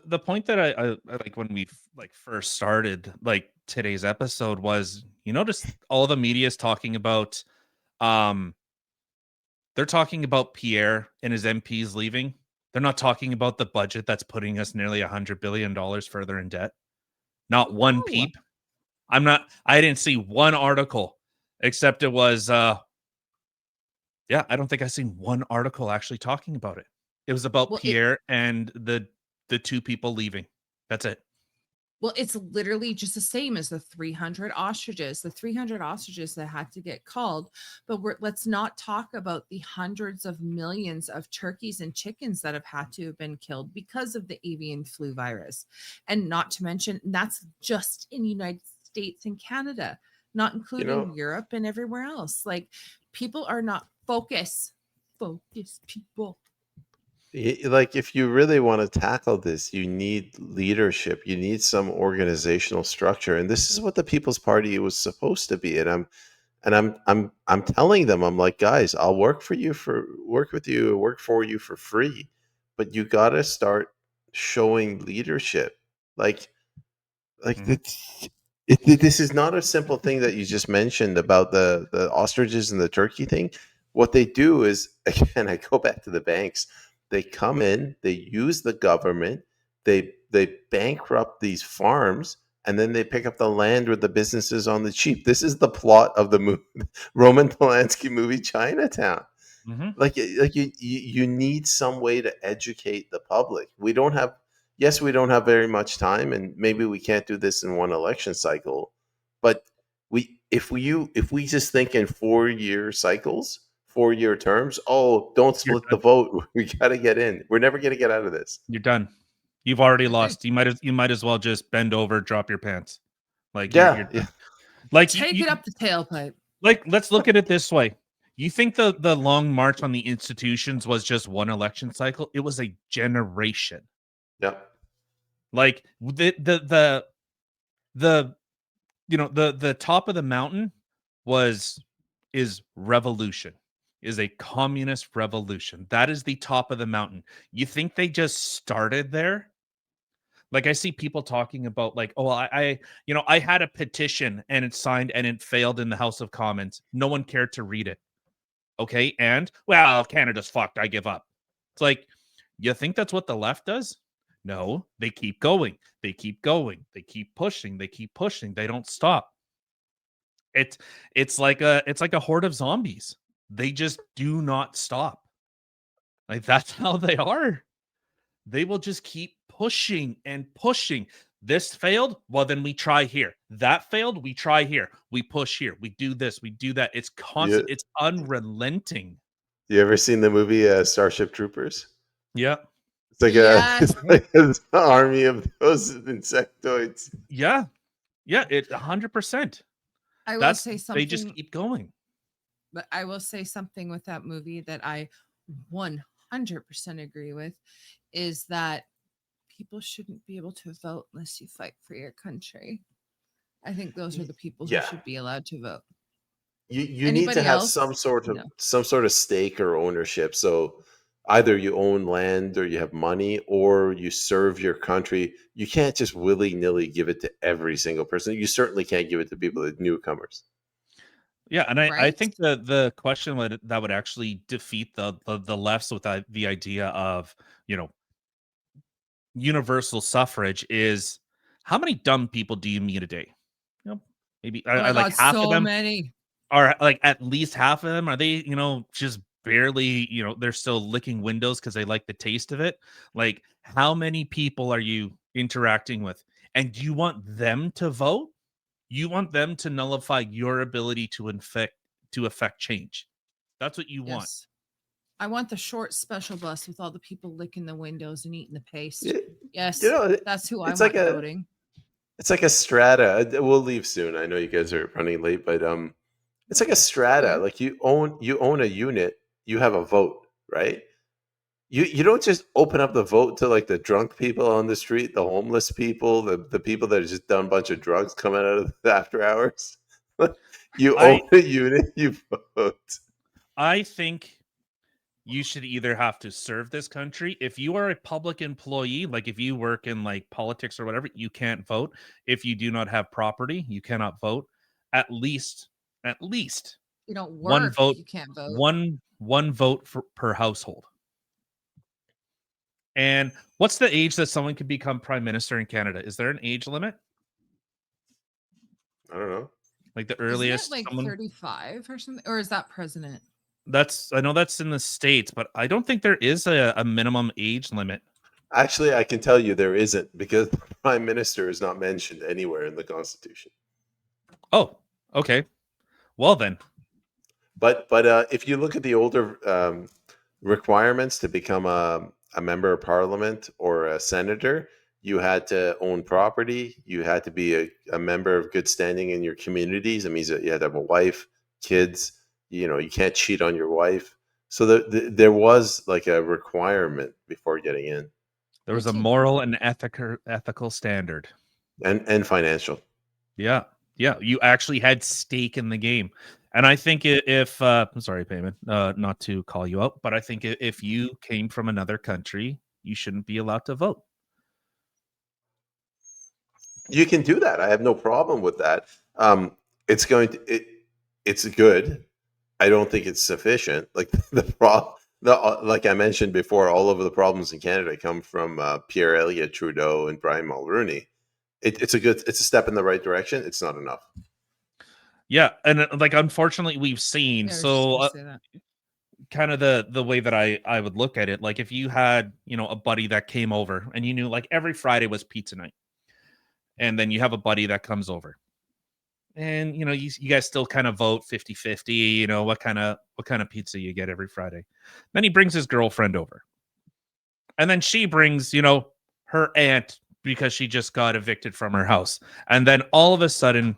the point that I like when we like first started like today's episode was, you notice all the media is talking about um they're talking about Pierre and his MPs leaving. They're not talking about the budget that's putting us nearly $100 billion further in debt. Not one No. peep. I didn't see one article except it was yeah, I don't think I've seen one article actually talking about it. It was about Well, Pierre and the two people leaving. That's it. it's literally just the same as the 300 ostriches, the 300 ostriches that had to get culled. But let's not talk about the hundreds of millions of turkeys and chickens that have had to have been killed because of the avian flu virus. And not to mention, that's just in the United States and Canada, not You including know, Europe and everywhere else. Like, people are not focus people. like if you really want to tackle this, you need leadership. You need some organizational structure, and this is what the People's Party was supposed to be. And I'm telling them, I'm like, guys, I'll work with you, work for you for free, but you got to start showing leadership. Like like Mhm. this is not a simple thing that you just mentioned about the ostriches and the turkey thing. What they do is, again, I go back to the banks. They come in, they use the government, they bankrupt these farms, and then they pick up the land with the businesses on the cheap. This is the plot of the Roman Polanski movie Chinatown. Mhm. Like you need some way to educate the public. We don't have Yes, we don't have very much time, and maybe we can't do this in one election cycle, but if we just think in 4-year cycles, 4-year terms, oh, don't You're split the done. vote. We got to get in. We're never going to get out of this. You're done. You've already Agree. lost. You might as well just bend over, drop your pants. Like you're Yeah, yeah. done. Like Take it up the tailpipe. like let's look at it this way. You think the long march on the institutions was just one election cycle? It was a generation. Yeah. Like the the top of the mountain was is revolution. Is a communist revolution. That is the top of the mountain. You think they just started there? Like I see people talking about like, oh, I had a petition and it signed and it failed in the House of Commons. No one cared to read it. Okay, and well, Canada's fucked. I give up. It's like, you think that's what the left does? No, they keep going. They keep going. They keep pushing. They keep pushing. They don't stop. It's it's like a horde of zombies. They just do not stop. Like that's how they are. They will just keep pushing and pushing. This failed, well then we try here. That failed, we try here. We push here. We do this, we do that. It's constant, You it's unrelenting. you ever seen the movie Starship Troopers? Yeah. It's like a Yes. it's like an army of those insectoids. Yeah. Yeah, it 100%. I will That's say they just something, keep going. but I will say something with that movie that I 100% agree with is that people shouldn't be able to vote unless you fight for your country. I think those are the people who Yeah. should be allowed to vote. You need to Anybody have else? No. some sort of stake or ownership. So either you own land or you have money or you serve your country. You can't just willy-nilly give it to every single person. You certainly can't give it to people that newcomers. Yeah, and I Right? think the question that would actually defeat the lefts with the idea of, you know, universal suffrage is how many dumb people do you meet a day? You know, maybe Oh my like God, half of so them many. are like at least half of them are they, just barely, they're still licking windows because they like the taste of it. Like how many people are you interacting with? And do you want them to vote? You want them to nullify your ability to affect change. That's what you want. Yes. I want the short special bus with all the people licking the windows and eating the paste. You, you Yes, know, that's who I it's like want a voting. it's like a strata. We'll leave soon. I know you guys are running late, but it's like a strata. True. Like you own a unit, you have a vote, right? You don't just open up the vote to like the drunk people on the street, the homeless people, the people that have just done a bunch of drugs coming out of the after hours. You I own a unit, you vote. I think you should either have to serve this country. If you are a public employee, like if you work in like politics or whatever, you can't vote. If you do not have property, you cannot vote. At least You don't one work, vote, you can't vote. one vote per household. And what's the age that someone can become prime minister in Canada? Is there an age limit? I don't know. Like the Isn't it earliest like someone 35 or something? Or is that president? I know that's in the States, but I don't think there is a minimum age limit. Actually, I can tell you there isn't, because the prime minister is not mentioned anywhere in the Constitution. Oh, okay. Well then. But if you look at the older requirements to become a member of parliament or a senator, you had to own property. You had to be a member of good standing in your communities. It means that you had to have a wife, kids. You know, you can't cheat on your wife. So there was like a requirement before getting in, There was a 13. moral and ethical standard. and financial. Yeah. Yeah. You actually had stake in the game. And I think if I'm sorry, Peyman, not to call you out, but I think if you came from another country, you shouldn't be allowed to vote. You can do that. I have no problem with that. It's going to it's good. I don't think it's sufficient. Like like I mentioned before, all of the problems in Canada come from Pierre Elliott Trudeau and Brian Mulroney. It's a step in the right direction. It's not enough. Yeah. And like, unfortunately, we've seen, Yeah, I was just so gonna say that. kind of the way that I would look at it, like if you had, a buddy that came over and you knew like every Friday was pizza night, and then you have a buddy that comes over, and you guys still kind of vote 50-50, what kind of pizza you get every Friday. Then he brings his girlfriend over, and then she brings her aunt, because she just got evicted from her house, and then all of a sudden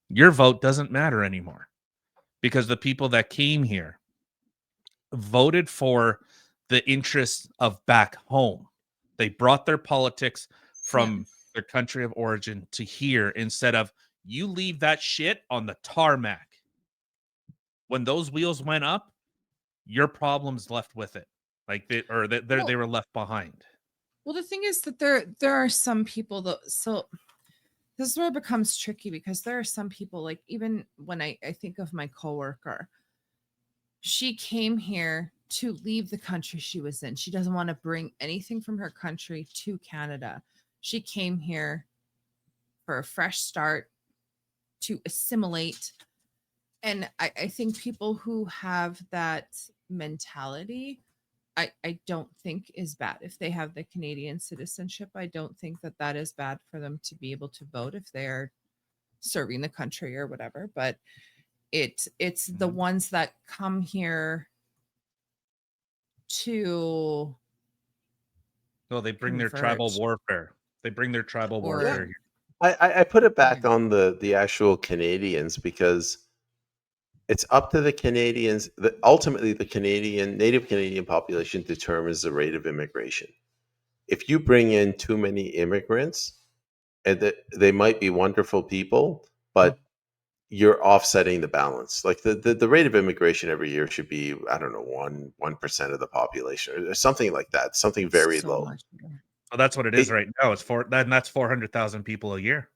your vote doesn't matter anymore, because the people that came here voted for the interests of back home. They brought their politics Yeah. from their country of origin to here, instead of you leave that shit on the tarmac. When those wheels went up, your problems left with it. Like they were left behind. Well, the thing is that there are some people that, so this is where it becomes tricky, because there are some people, like, even when I think of my coworker, she came here to leave the country she was in. She doesn't want to bring anything from her country to Canada. She came here for a fresh start, to assimilate. And I think people who have that mentality, I don't think is bad. If they have the Canadian citizenship, I don't think that that is bad for them to be able to vote if they're serving the country or whatever. But it's the ones that come here to No, they bring their tribal convert warfare. They bring their tribal or Yeah. warfare here. I put it back Yeah. on the actual Canadians, because it's up to the Canadians. Ultimately, the native Canadian population determines the rate of immigration. If you bring in too many immigrants, and they might be wonderful people, but you're offsetting the balance. Like the rate of immigration every year should be, I don't know, 1% of the population, or something like that. Something very so low. much more. Oh, that's what it is It, right now. That's 400,000 people a year.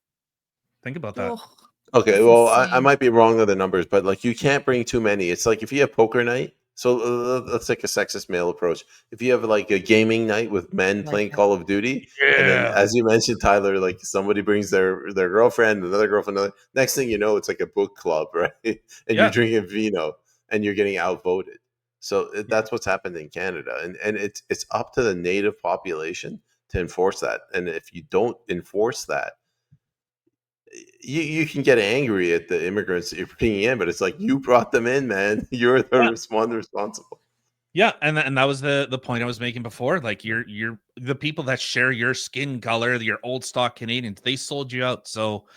Think about that. Oh, Okay, that's well, I insane. might be wrong with the numbers, but like you can't bring too many. It's like if you have poker night. So let's take a sexist male approach. If you have like a gaming night with men Like playing it. Call of Duty, and then Yeah. as you mentioned, Tyler, like somebody brings their girlfriend, another girlfriend, next thing you know, it's like a book club, right? And you're Yeah. drinking vino, and you're getting outvoted. So Yeah. that's what's happened in Canada, and it's up to the native population to enforce that. And if you don't enforce that, you can get angry at the immigrants that you're bringing in, but it's like you brought them in, man. You're the one responsible. Yeah, and that was the point I was making before. Like you're the people that share your skin color, your old stock Canadians, they sold you out. So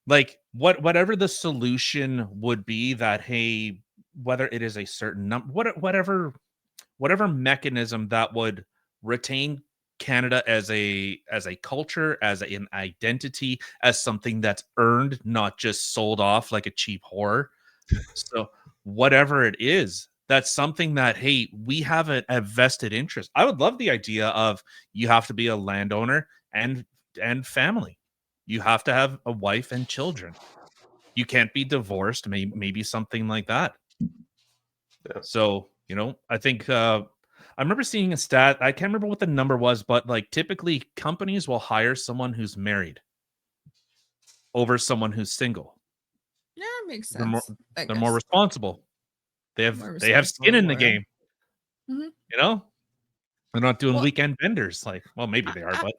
like whatever the solution would be, that hey, whether it is a certain number, whatever mechanism that would retain Canada as a culture, as an identity, as something that's earned, not just sold off like a cheap whore. So whatever it is, That's something that, hey, we have a vested interest. I would love the idea of you have to be a landowner and family. You have to have a wife and children. You can't be divorced, maybe something like that. Yeah. So, I think I remember seeing a stat. I can't remember what the number was, but like typically companies will hire someone who's married over someone who's single. Yeah, it makes They're more sense. I they're more guess responsible. more They have responsible skin and in the more. game, Mhm. you know? They're not doing Well, weekend benders. Like, well, maybe I, they are, I, but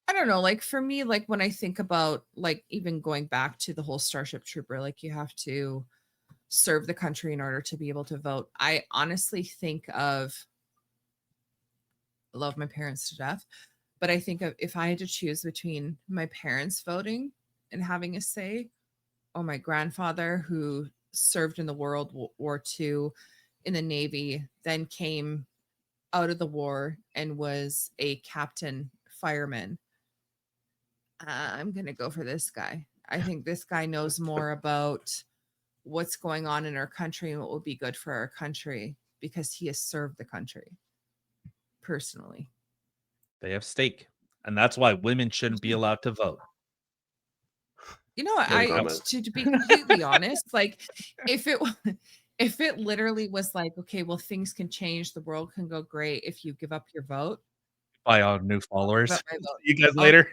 I don't know. Like for me, like when I think about like even going back to the whole Starship Trooper, like you have to serve the country in order to be able to vote. I honestly think of I love my parents to death, but I think of if I had to choose between my parents voting and having a say, or my grandfather who served in the War II in the Navy, then came out of the war and was a captain fireman. I'm going to go for this guy. I think this guy knows more about what's going on in our country and what will be good for our country because he has served the country personally. they have stake. And that's why women shouldn't be allowed to vote. You know, No There you I go. comment. to be completely honest, like if it if it literally was like, okay, well, things can change, the world can go great if you give up your vote. Buy all new I'll give followers. up my See vote. you guys I'll later.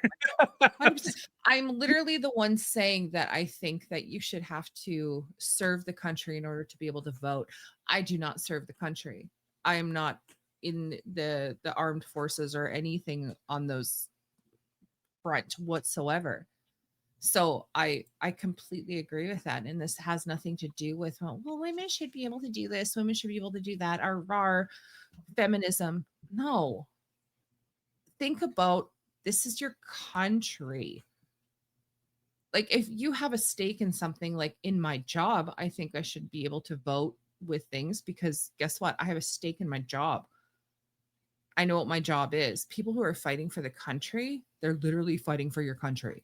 100%. I'm literally the one saying that I think that you should have to serve the country in order to be able to vote. I do not serve the country. I am not in the armed forces or anything on those front whatsoever. So I completely agree with that, and this has nothing to do with well, women should be able to do this, women should be able to do that, or feminism. No, think about this is your country. Like if you have a stake in something, like in my job, I think I should be able to vote with things because guess what? I have a stake in my job. I know what my job is. People who are fighting for the country, they're literally fighting for your country.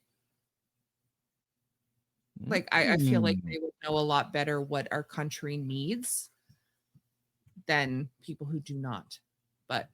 Like I feel like Mm. they would know a lot better what our country needs than people who do not. But